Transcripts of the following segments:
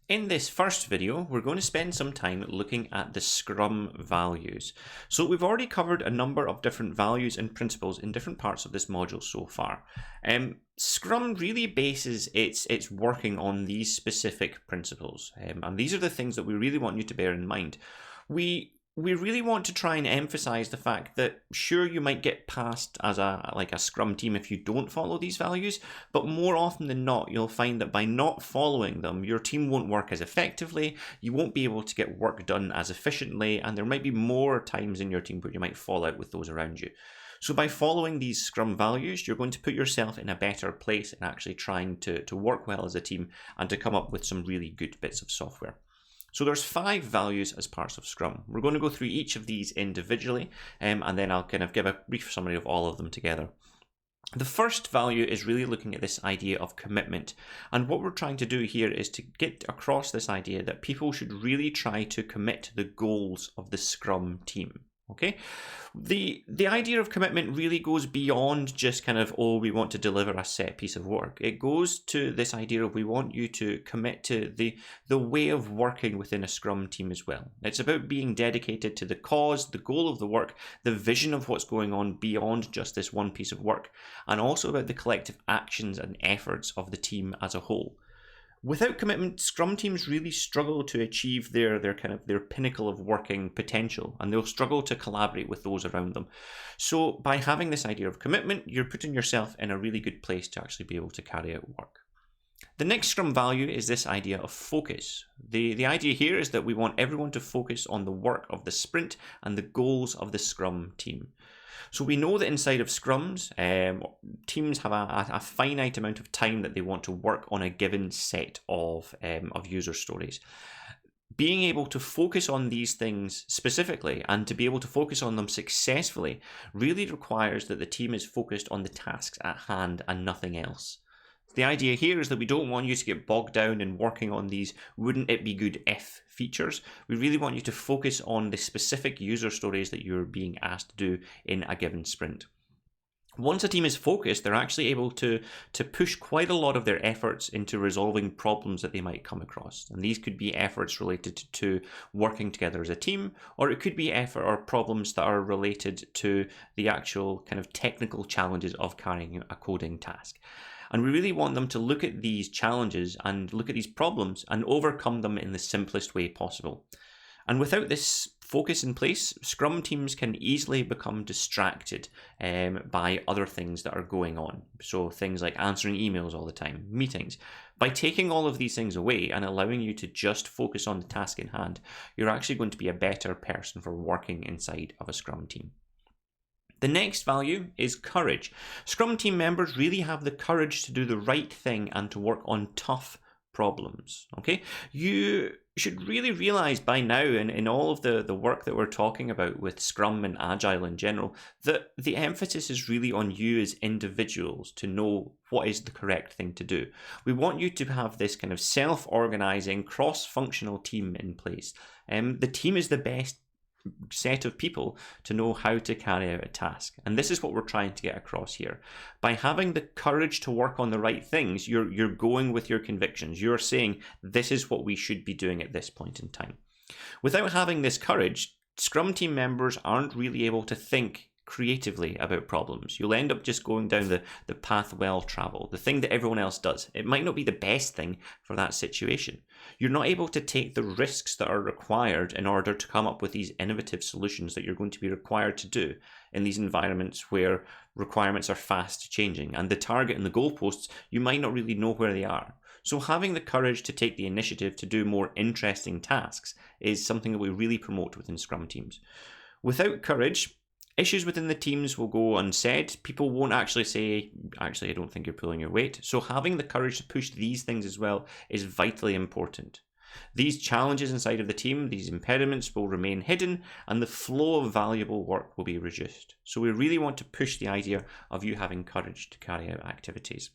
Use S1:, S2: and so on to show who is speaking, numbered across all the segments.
S1: In this first video, we're going to spend some time looking at the Scrum values. So we've already covered a number of different values and principles in different parts of this module so far. Scrum really bases its working on these specific principles, and these are the things that we really want you to bear in mind. We really want to try and emphasize the fact that sure, you might get passed as a Scrum team if you don't follow these values, but more often than not, you'll find that by not following them, your team won't work as effectively, you won't be able to get work done as efficiently, and there might be more times in your team where you might fall out with those around you. So by following these Scrum values, you're going to put yourself in a better place in actually trying to work well as a team and to come up with some really good bits of software. So there's 5 values as parts of Scrum. We're going to go through each of these individually, and then I'll kind of give a brief summary of all of them together. The first value is really looking at this idea of commitment. And what we're trying to do here is to get across this idea that people should really try to commit to the goals of the Scrum team. Okay, the idea of commitment really goes beyond just kind of, oh, we want to deliver a set piece of work. It goes to this idea of we want you to commit to the way of working within a Scrum team as well. It's about being dedicated to the cause, the goal of the work, the vision of what's going on beyond just this one piece of work, and also about the collective actions and efforts of the team as a whole. Without commitment, Scrum teams really struggle to achieve their pinnacle of working potential, and they'll struggle to collaborate with those around them. So by having this idea of commitment, you're putting yourself in a really good place to actually be able to carry out work. The next Scrum value is this idea of focus. The idea here is that we want everyone to focus on the work of the sprint and the goals of the Scrum team. So we know that inside of Scrums, teams have a finite amount of time that they want to work on a given set of user stories. Being able to focus on these things specifically and to be able to focus on them successfully really requires that the team is focused on the tasks at hand and nothing else. The idea here is that we don't want you to get bogged down in working on these wouldn't it be good if features. We really want you to focus on the specific user stories that you're being asked to do in a given sprint. Once a team is focused, they're actually able to push quite a lot of their efforts into resolving problems that they might come across. And these could be efforts related to working together as a team, or it could be effort or problems that are related to the actual kind of technical challenges of carrying out a coding task. And we really want them to look at these challenges and look at these problems and overcome them in the simplest way possible. And without this focus in place, Scrum teams can easily become distracted by other things that are going on. So things like answering emails all the time, meetings. By taking all of these things away and allowing you to just focus on the task in hand, you're actually going to be a better person for working inside of a Scrum team. The next value is courage. Scrum team members really have the courage to do the right thing and to work on tough problems. Okay, you should really realize by now in all of the work that we're talking about with Scrum and Agile in general, that the emphasis is really on you as individuals to know what is the correct thing to do. We want you to have this kind of self-organizing, cross-functional team in place. The team is the best set of people to know how to carry out a task. And this is what we're trying to get across here. By having the courage to work on the right things, you're going with your convictions. You're saying, this is what we should be doing at this point in time. Without having this courage, Scrum team members aren't really able to think creatively about problems. You'll end up just going down the path well traveled, the thing that everyone else does. It might not be the best thing for that situation. You're not able to take the risks that are required in order to come up with these innovative solutions that you're going to be required to do in these environments where requirements are fast changing, and the target and the goalposts, you might not really know where they are. So having the courage to take the initiative to do more interesting tasks is something that we really promote within Scrum teams. Without courage, issues within the teams will go unsaid. People won't actually say, actually, I don't think you're pulling your weight. So having the courage to push these things as well is vitally important. These challenges inside of the team, these impediments will remain hidden and the flow of valuable work will be reduced. So we really want to push the idea of you having courage to carry out activities.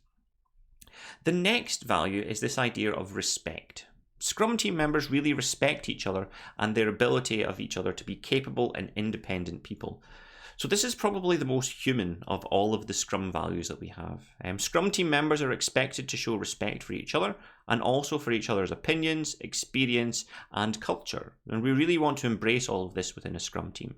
S1: The next value is this idea of respect. Scrum team members really respect each other and their ability of each other to be capable and independent people. So this is probably the most human of all of the Scrum values that we have. Scrum team members are expected to show respect for each other and also for each other's opinions, experience, and culture. And we really want to embrace all of this within a Scrum team.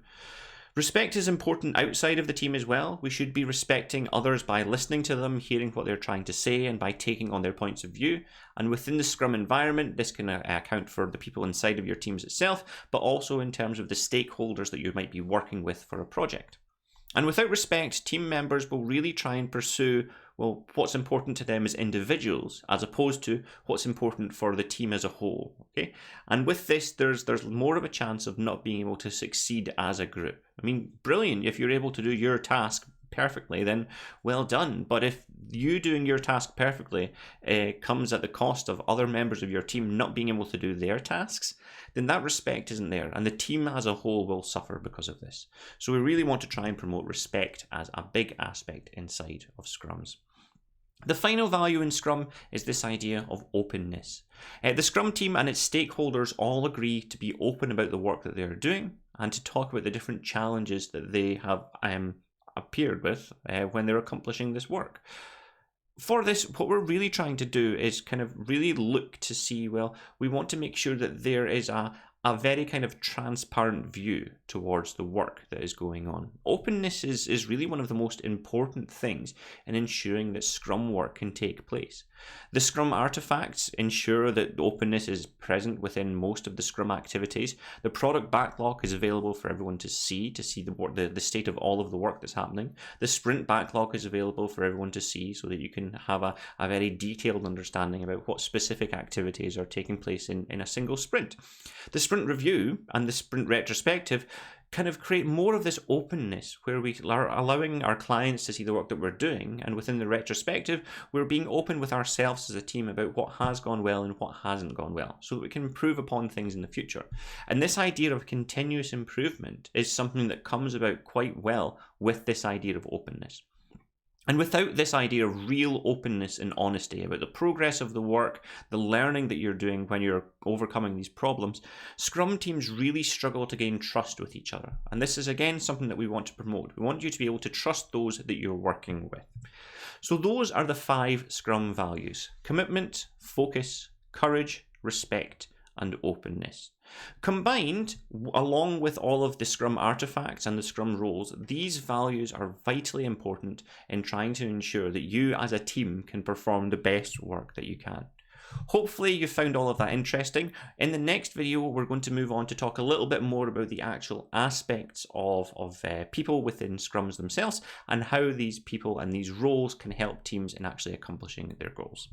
S1: Respect is important outside of the team as well. We should be respecting others by listening to them, hearing what they're trying to say, and by taking on their points of view. And within the Scrum environment, this can account for the people inside of your teams itself, but also in terms of the stakeholders that you might be working with for a project. And without respect, team members will really try and pursue, well, what's important to them as individuals, as opposed to what's important for the team as a whole. Okay, and with this, there's more of a chance of not being able to succeed as a group. I mean, brilliant if you're able to do your task perfectly, then well done. But if you doing your task perfectly comes at the cost of other members of your team not being able to do their tasks, then that respect isn't there, and the team as a whole will suffer because of this. So we really want to try and promote respect as a big aspect inside of Scrums. The final value in Scrum is this idea of openness. The Scrum team and its stakeholders all agree to be open about the work that they're doing and to talk about the different challenges that they have appeared with when they're accomplishing this work. For this, what we're really trying to do is kind of really look to see, well, we want to make sure that there is a very kind of transparent view towards the work that is going on. Openness is really one of the most important things in ensuring that Scrum work can take place. The Scrum artifacts ensure that openness is present within most of the Scrum activities. The product backlog is available for everyone to see the state of all of the work that's happening. The sprint backlog is available for everyone to see so that you can have a very detailed understanding about what specific activities are taking place in a single sprint. The sprint review and the sprint retrospective kind of create more of this openness where we are allowing our clients to see the work that we're doing, and within the retrospective we're being open with ourselves as a team about what has gone well and what hasn't gone well so that we can improve upon things in the future. And this idea of continuous improvement is something that comes about quite well with this idea of openness. And without this idea of real openness and honesty about the progress of the work, the learning that you're doing when you're overcoming these problems, Scrum teams really struggle to gain trust with each other. And this is again something that we want to promote. We want you to be able to trust those that you're working with. So those are the 5 Scrum values: commitment, focus, courage, respect, and openness. Combined, along with all of the Scrum artifacts and the Scrum roles, these values are vitally important in trying to ensure that you as a team can perform the best work that you can. Hopefully you found all of that interesting. In the next video, we're going to move on to talk a little bit more about the actual aspects of people within Scrums themselves and how these people and these roles can help teams in actually accomplishing their goals.